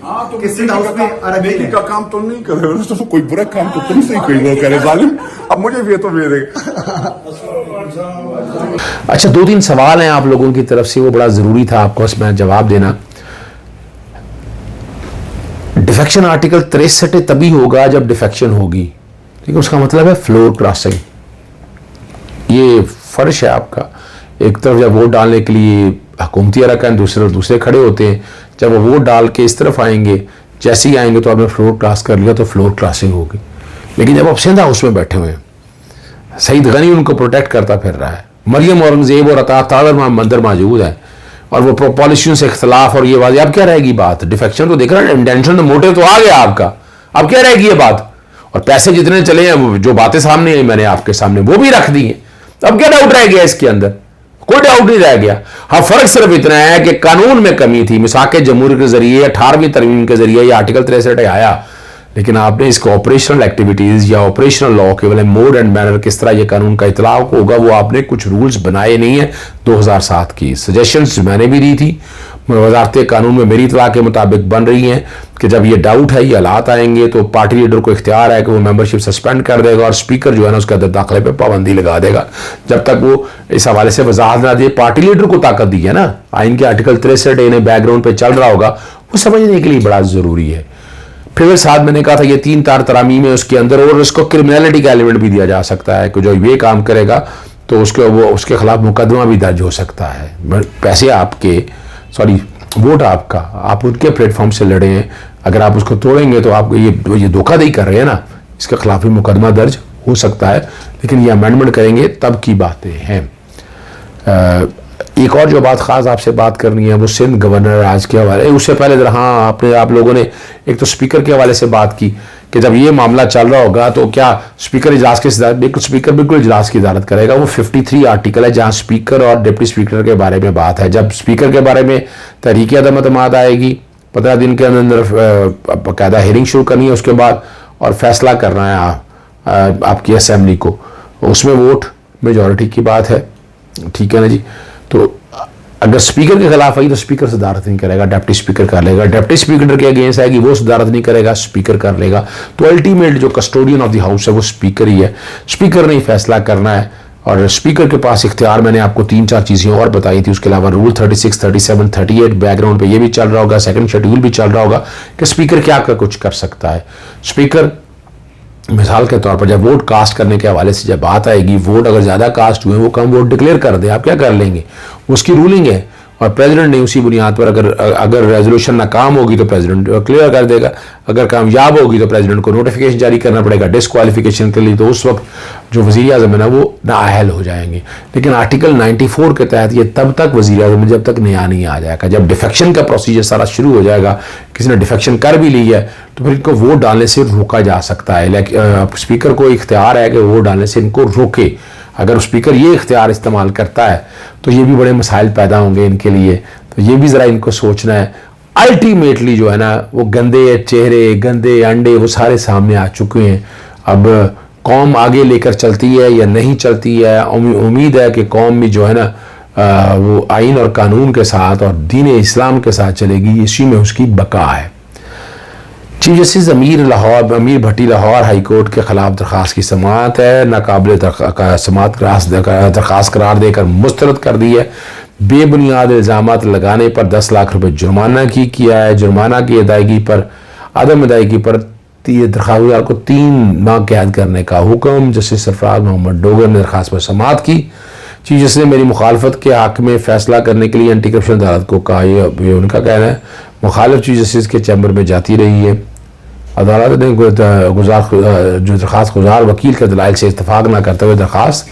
کہ set house میں عربی نیکی ہے. کا کام تو نہیں کر رہے تو کوئی برا کام تو تم سے ہی کوئی وہ کرے ظالم. اب مجھے بھی تو میرے. اچھا 2-3 سوال ہیں آپ لوگوں کی طرف سے, وہ بڑا ضروری تھا آپ کو اس میں جواب دینا. ڈیفیکشن آرٹیکل 63 تبھی ہوگا جب ڈیفیکشن ہوگی, ٹھیک ہے, اس کا مطلب ہے فلور کراسنگ. یہ فرش ہے آپ کا, ایک طرف جب ووٹ ڈالنے کے لیے حکومتی ارکان دوسرے کھڑے ہوتے ہیں, جب وہ ووٹ ڈال کے اس طرف آئیں گے, جیسے ہی آئیں گے تو آپ نے فلور کراس کر لیا تو فلور کراسنگ ہوگی. لیکن جب آپ سندھ ہاؤس میں بیٹھے ہوئے ہیں, سعید غنی ان کو پروٹیکٹ کرتا پھر رہا ہے, مریم اورنگزیب اور عطا تاڑر اندر موجود ہیں, اور وہ پالیسیوں سے اختلاف, اور یہ واضح. اب کیا رہے گی بات؟ ڈیفیکشن تو دیکھ رہا ہے, انٹینشن تو موٹو تو آ گیا آپ کا, اب کیا رہے گی یہ بات؟ اور پیسے جتنے چلے ہیں, جو باتیں سامنے آئی میں نے آپ کے سامنے وہ بھی رکھ دی ہیں, اب کیا ڈاؤٹ رہ گیا اس کے اندر؟ کوئی ڈاؤٹ نہیں رہ گیا. ہاں فرق صرف اتنا ہے کہ قانون میں کمی تھی, مساق جمہور کے ذریعے 18ویں ترمیم کے ذریعے یہ آرٹیکل 63 آیا, لیکن آپ نے اس کو آپریشنل ایکٹیویٹیز یا آپریشنل لا کے بلے موڈ اینڈ مینر کس طرح یہ قانون کا اطلاق ہوگا, وہ آپ نے کچھ رولز بنائے نہیں ہیں. 2007 کی سجیشنز میں نے بھی دی تھی, وزارت قانون میں میری اطلاع کے مطابق بن رہی ہیں کہ جب یہ ڈاؤٹ ہے, یہ حالات آئیں گے تو پارٹی لیڈر کو اختیار ہے کہ وہ ممبرشپ سسپینڈ کر دے گا, اور اسپیکر جو ہے نا اس کے اندر داخلے پہ پابندی لگا دے گا جب تک وہ اس حوالے سے وضاحت نہ دے. پارٹی لیڈر کو طاقت دی ہے نا, آئین کے آرٹیکل 63 انہیں بیک گراؤنڈ پہ چل رہا ہوگا, وہ سمجھنے کے لیے بڑا ضروری ہے. پھر ساتھ میں نے کہا تھا یہ 3 ترامیم ہے اس کے اندر, اور اس کو کرمنالٹی کا ایلیمنٹ بھی دیا جا سکتا ہے کہ جو یہ کام کرے گا تو اس کے خلاف مقدمہ بھی درج ہو سکتا ہے. پیسے آپ کے, ووٹ آپ کا, آپ ان کے پلیٹ فارم سے لڑے ہیں, اگر آپ اس کو توڑیں گے تو آپ یہ دھوکہ دہی کر رہے ہیں نا, اس کے خلاف بھی مقدمہ درج ہو سکتا ہے. لیکن یہ امینڈمنٹ کریں گے تب کی باتیں ہیں. ایک اور جو بات خاص آپ سے بات کرنی ہے وہ سندھ گورنر راج کے حوالے. اس سے پہلے ہاں آپ لوگوں نے ایک تو اسپیکر کے حوالے سے بات کی کہ جب یہ معاملہ چل رہا ہوگا تو کیا اسپیکر اجلاس کی صدارت, اسپیکر بالکل اجلاس کی صدارت کرے گا. وہ 53 آرٹیکل ہے جہاں اسپیکر اور ڈپٹی اسپیکر کے بارے میں بات ہے. جب اسپیکر کے بارے میں تحریک عدم اعتماد آئے گی, 15 دن کے اندر باقاعدہ ہیئرنگ شروع کرنی ہے اس کے بعد, اور فیصلہ کرنا ہے آپ کی اسمبلی کو, اس میں ووٹ میجورٹی کی بات ہے, ٹھیک ہے نا جی. تو اگر اسپیکر کے خلاف آئی تو اسپیکر صدارت نہیں کرے گا, ڈپٹی اسپیکر کر لے گا. ڈپٹی اسپیکر کے اگینسٹ آئے گی وہ صدارت نہیں کرے گا, اسپیکر کر لے گا. تو الٹیمیٹ جو کسٹوڈین آف دی ہاؤس ہے وہ اسپیکر ہی ہے, اسپیکر نے ہی فیصلہ کرنا ہے. اور اسپیکر کے پاس اختیار, میں نے آپ کو 3-4 چیزیں اور بتائی تھی, اس کے علاوہ رول 36, 37, 38 بیک گراؤنڈ پہ یہ بھی چل رہا ہوگا, سیکنڈ شیڈیول بھی چل رہا ہوگا کہ اسپیکر کیا کچھ کر سکتا ہے. اسپیکر مثال کے طور پر جب ووٹ کاسٹ کرنے کے حوالے سے جب بات آئے گی, ووٹ اگر زیادہ کاسٹ ہوئے وہ کم ووٹ ڈکلیئر کر دیں, آپ کیا کر لیں گے؟ اس کی رولنگ ہے, اور پریزیڈنٹ نے اسی بنیاد پر اگر ریزولوشن ناکام ہوگی تو پریزیڈنٹ کلیئر کر دے گا, اگر کامیاب ہوگی تو پریزیڈنٹ کو نوٹیفیکیشن جاری کرنا پڑے گا ڈسکوالیفیکیشن کے لیے, تو اس وقت جو وزیر اعظم ہے نا وہ نااہل ہو جائیں گے. لیکن آرٹیکل 94 کے تحت یہ تب تک وزیر اعظم جب تک نیا نہیں آ جائے گا, جب ڈیفیکشن کا پروسیجر سارا شروع ہو جائے گا, کسی نے ڈیفیکشن کر بھی لی ہے تو پھر ان کو ووٹ ڈالنے سے روکا جا سکتا ہے. اسپیکر کو اختیار ہے کہ ووٹ ڈالنے سے ان کو روکے. اگر اسپیکر یہ اختیار استعمال کرتا ہے تو یہ بھی بڑے مسائل پیدا ہوں گے ان کے لیے, تو یہ بھی ذرا ان کو سوچنا ہے. الٹیمیٹلی جو ہے نا وہ گندے چہرے, گندے انڈے وہ سارے سامنے آ چکے ہیں. اب قوم آگے لے کر چلتی ہے یا نہیں چلتی ہے, امید ہے کہ قوم بھی جو ہے نا وہ آئین اور قانون کے ساتھ اور دین اسلام کے ساتھ چلے گی, اسی میں اس کی بقا ہے. چیف جسٹس امیر بھٹی لاہور ہائی کورٹ کے خلاف درخواست کی سماعت ہے, ناقابل سماعت درخواست قرار دے کر مسترد کر دی ہے. بے بنیاد الزامات لگانے پر 10 لاکھ روپے جرمانہ کیا ہے. جرمانہ کی ادائیگی پر عدم ادائیگی پر درخواست کو 3 ماہ قید کرنے کا حکم. جسٹس سرفراز محمد ڈوگر نے درخواست پر سماعت کی. چیف جسٹس نے میری مخالفت کے حق میں فیصلہ کرنے کے لیے اینٹی کرپشن عدالت کو کہا, یہ ان کا کہنا ہے. مخالف چیف جسٹس کے چیمبر میں جاتی رہی ہے. عدالت نے جو درخواست گزار وکیل کے دلائل سے اتفاق نہ کرتے ہوئے درخواست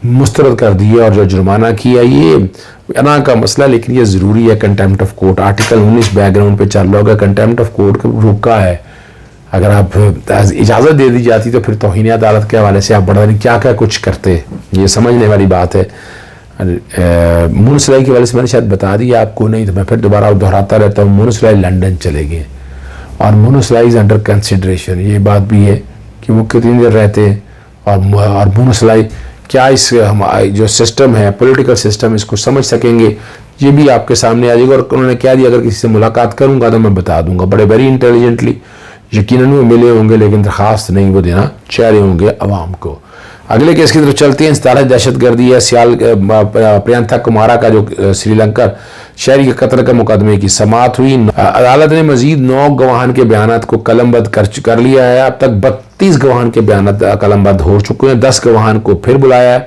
مسترد کر دی ہے, اور جو جرمانہ کیا یہ انا کا مسئلہ, لیکن یہ ضروری ہے. Contempt of court article 19 back ground پہ چل رہا ہوگا. کنٹیمپٹ آف کورٹ کا روکا ہے, اگر آپ اجازت دے دی جاتی تو پھر توہین عدالت کے حوالے سے آپ بڑا نہیں کیا کچھ کرتے, یہ سمجھنے والی بات ہے. مونسلائی کے حوالے سے میں نے شاید بتا دیا آپ کو, نہیں تو میں پھر دوبارہ دہراتا رہتا ہوں. مونسلائی لنڈن چلے گئے اور مونسلائی از انڈر کنسیڈریشن. یہ بات بھی ہے کہ وہ کتنی دیر رہتے ہیں, اور مونسلائی کیا اس ہمارا جو سسٹم ہے پولیٹیکل سسٹم اس کو سمجھ سکیں گے، یہ بھی آپ کے سامنے آ جائے گا. اور انہوں نے کیا دیا اگر کسی سے ملاقات کروں گا تو میں بتا دوں گا، بڑے ویری انٹیلیجنٹلی. یقیناً وہ ملے ہوں گے لیکن درخواست نہیں وہ دینا چاہ رہے ہوں گے عوام کو. اگلے کیس کی طرف چلتے ہیں. 17 دہشت گردی ہے پرینتھا کمارا کا جو سری لنکا شہری کے قتل کا مقدمے کی سماعت ہوئی. عدالت نے مزید 9 گواہان کے بیانات کو قلم بند کر لیا ہے. اب تک 32 گواہان کے بیانات قلم بند ہو چکے ہیں. 10 گواہان کو پھر بلایا ہے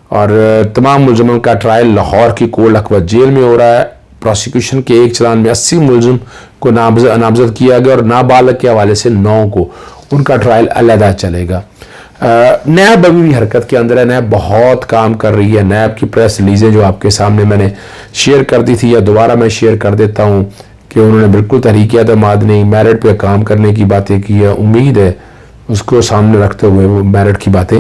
اور تمام ملزموں کا ٹرائل لاہور کی کول اکبر جیل میں ہو رہا ہے. پروسیکیوشن کے ایک چلان میں 80 ملزم کو نامزد کیا گیا اور نابالغ کے حوالے سے 9 کو ان کا ٹرائل علیحدہ چلے گا. نیب ابھی بھی حرکت کے اندر ہے. نیب بہت کام کر رہی ہے. نیب کی پریس ریلیزیں جو آپ کے سامنے میں نے شیئر کر دی تھی یا دوبارہ میں شیئر کر دیتا ہوں کہ انہوں نے بالکل تحریک اعتماد نہیں میرٹ پہ کام کرنے کی باتیں کی ہے. امید ہے اس کو سامنے رکھتے ہوئے وہ میرٹ کی باتیں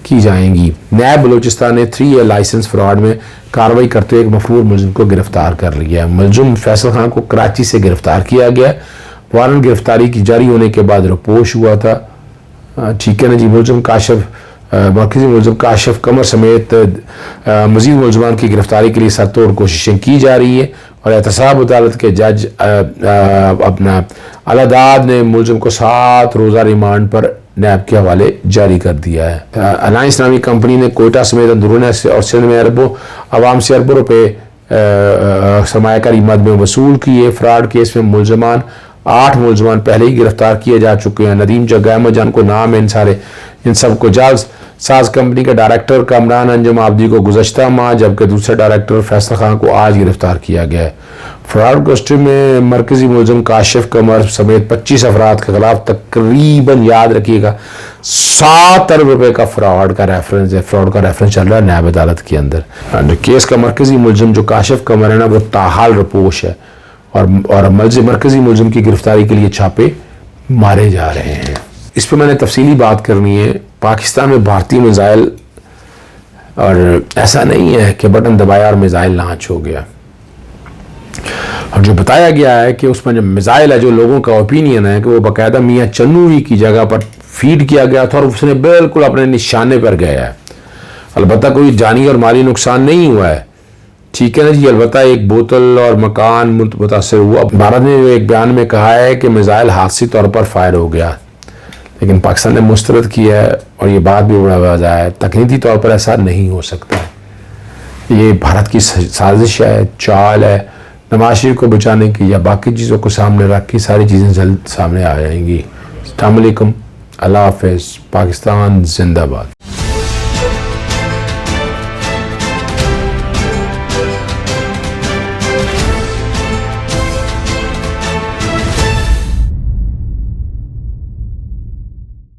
کی جائیں گی. نیب بلوچستان نے 3 year لائسنس فراڈ میں کارروائی کرتے ہوئے ایک مفرور ملزم کو گرفتار کر لیا ہے. ملزم فیصل خان کو کراچی سے گرفتار کیا گیا. وارنٹ گرفتاری کی جاری ہونے کے بعد رپوش ہوا تھا. ٹھیک ہے نا جی. مرکزی ملزم کاشف قمر سمیت مزید ملزمان کی گرفتاری کے لیے سر توڑ کوششیں کی جا رہی ہیں اور احتساب عدالت کے جج اپنا الاداد نے ملزم کو 7 روزہ ریمانڈ پر نیب کے حوالے جاری کر دیا ہے. الائنس نامی کمپنی نے کوئٹہ سمیت اندرون اور سندھ میں عوام سے اربوں روپے سرمایہ کاری مد میں وصول کیے. فراڈ کیس میں 8 ملزمان پہلے ہی گرفتار کیے جا چکے ہیں. ندیم جگہ جان کو نام ہے ان سب کو جعل ساز کمپنی کا ڈائریکٹر کامران انجم آبدی کو گزشتہ ماہ جبکہ دوسرے ڈائریکٹر فیصل خان کو آج گرفتار کیا گیا ہے. فراڈ گوشتی میں مرکزی ملزم کاشف قمر سمیت 25 افراد کے خلاف تقریباً یاد رکھیے گا 7 ارب روپے کا فراڈ کا ریفرنس چل رہا ہے نیب عدالت کے اندر. کیس کا مرکزی ملزم جو کاشف قمر ہے نا وہ تاحال رپوش ہے اور مرکزی ملزم کی گرفتاری کے لیے چھاپے مارے جا رہے ہیں. اس پہ میں نے تفصیلی بات کرنی ہے. پاکستان میں بھارتی میزائل اور ایسا نہیں ہے کہ بٹن دبایا اور میزائل لانچ ہو گیا. اور جو بتایا گیا ہے کہ اس میں جو میزائل ہے جو لوگوں کا اوپینین ہے کہ وہ باقاعدہ میاں چنوئی کی جگہ پر فیڈ کیا گیا تھا اور اس نے بالکل اپنے نشانے پر گیا ہے. البتہ کوئی جانی اور مالی نقصان نہیں ہوا ہے. ٹھیک ہے نا جی. البتہ ایک بوتل اور مکان متاثر ہوا. بھارت نے ایک بیان میں کہا ہے کہ میزائل حادثی طور پر فائر ہو گیا لیکن پاکستان نے مسترد کیا ہے اور یہ بات بھی بڑا واضح ہے تکنیکی طور پر ایسا نہیں ہو سکتا. یہ بھارت کی سازش ہے، چال ہے نواز شریف کو بچانے کی یا باقی چیزوں کو سامنے رکھ کے ساری چیزیں جلد سامنے آ جائیں گی. السلام علیکم. اللہ حافظ. پاکستان زندہ باد.